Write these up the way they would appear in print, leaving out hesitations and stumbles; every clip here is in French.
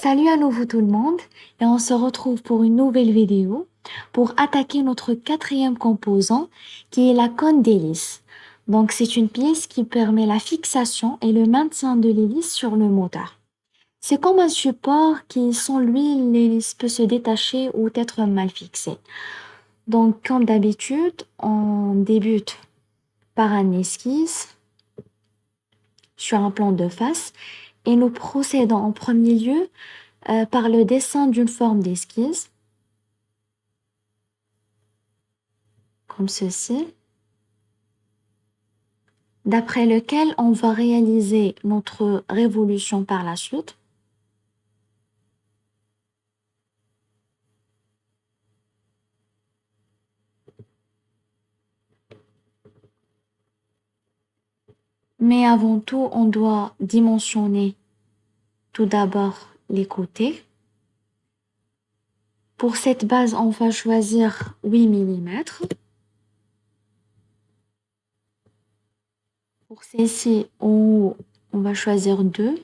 Salut à nouveau tout le monde et on se retrouve pour une nouvelle vidéo pour attaquer notre quatrième composant qui est la cône d'hélice. Donc c'est une pièce qui permet la fixation et le maintien de l'hélice sur le moteur. C'est comme un support qui sans lui l'hélice peut se détacher ou être mal fixée. Donc comme d'habitude on débute par un esquisse sur un plan de face et nous procédons en premier lieu par le dessin d'une forme d'esquisse, comme ceci, d'après lequel on va réaliser notre révolution par la suite. Mais avant tout, on doit dimensionner tout d'abord les côtés. Pour cette base, on va choisir 8 mm. Pour celle-ci, on va choisir 2.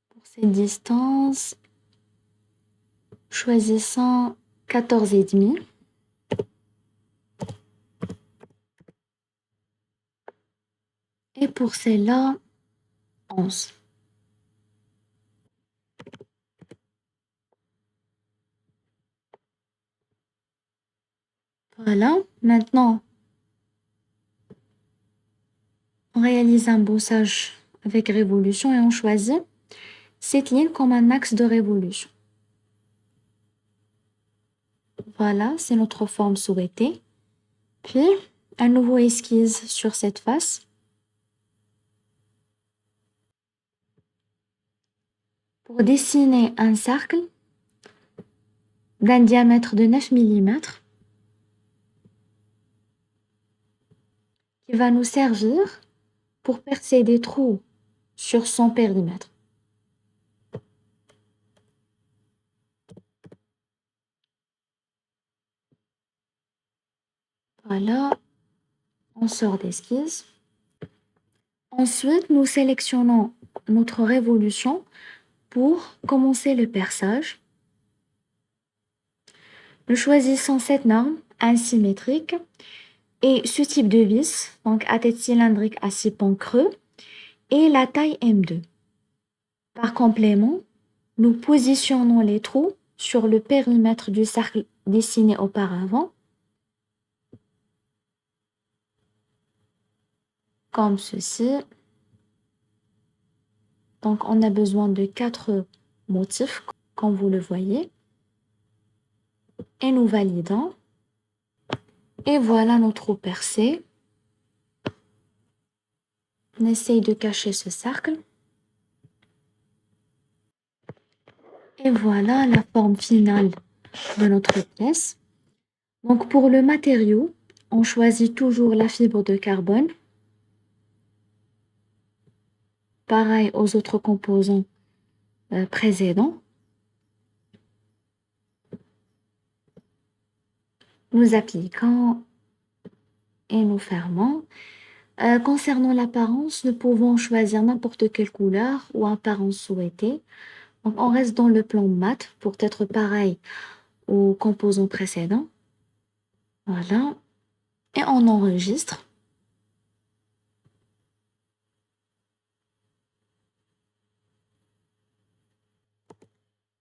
Pour cette distance, choisissons 14,5. Et pour celle-là, 11. Voilà, maintenant, on réalise un bossage avec révolution et on choisit cette ligne comme un axe de révolution. Voilà, c'est notre forme souhaitée. Puis, un nouveau esquisse sur cette face. Pour dessiner un cercle d'un diamètre de 9 mm qui va nous servir pour percer des trous sur son périmètre. Voilà, on sort d'esquisse. Ensuite, nous sélectionnons notre révolution pour commencer le perçage. Nous choisissons cette norme asymétrique et ce type de vis, donc à tête cylindrique à 6 pans creux, et la taille M2. Par complément, nous positionnons les trous sur le périmètre du cercle dessiné auparavant, comme ceci. Donc on a besoin de 4 motifs, comme vous le voyez, et nous validons. Et voilà notre trou percé. On essaye de cacher ce cercle. Et voilà la forme finale de notre pièce. Donc pour le matériau, on choisit toujours la fibre de carbone. Pareil aux autres composants précédents. Nous appliquons et nous fermons. Concernant l'apparence, nous pouvons choisir n'importe quelle couleur ou apparence souhaitée. Donc on reste dans le plan mat pour être pareil aux composants précédents. Voilà. Et on enregistre.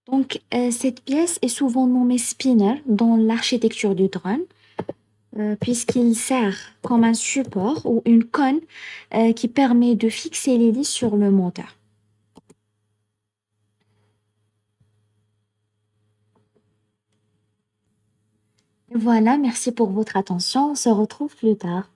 Donc cette pièce est souvent nommée spinner dans l'architecture du drone, puisqu'il sert comme un support ou une cône qui permet de fixer l'hélice sur le moteur. Voilà, merci pour votre attention. On se retrouve plus tard.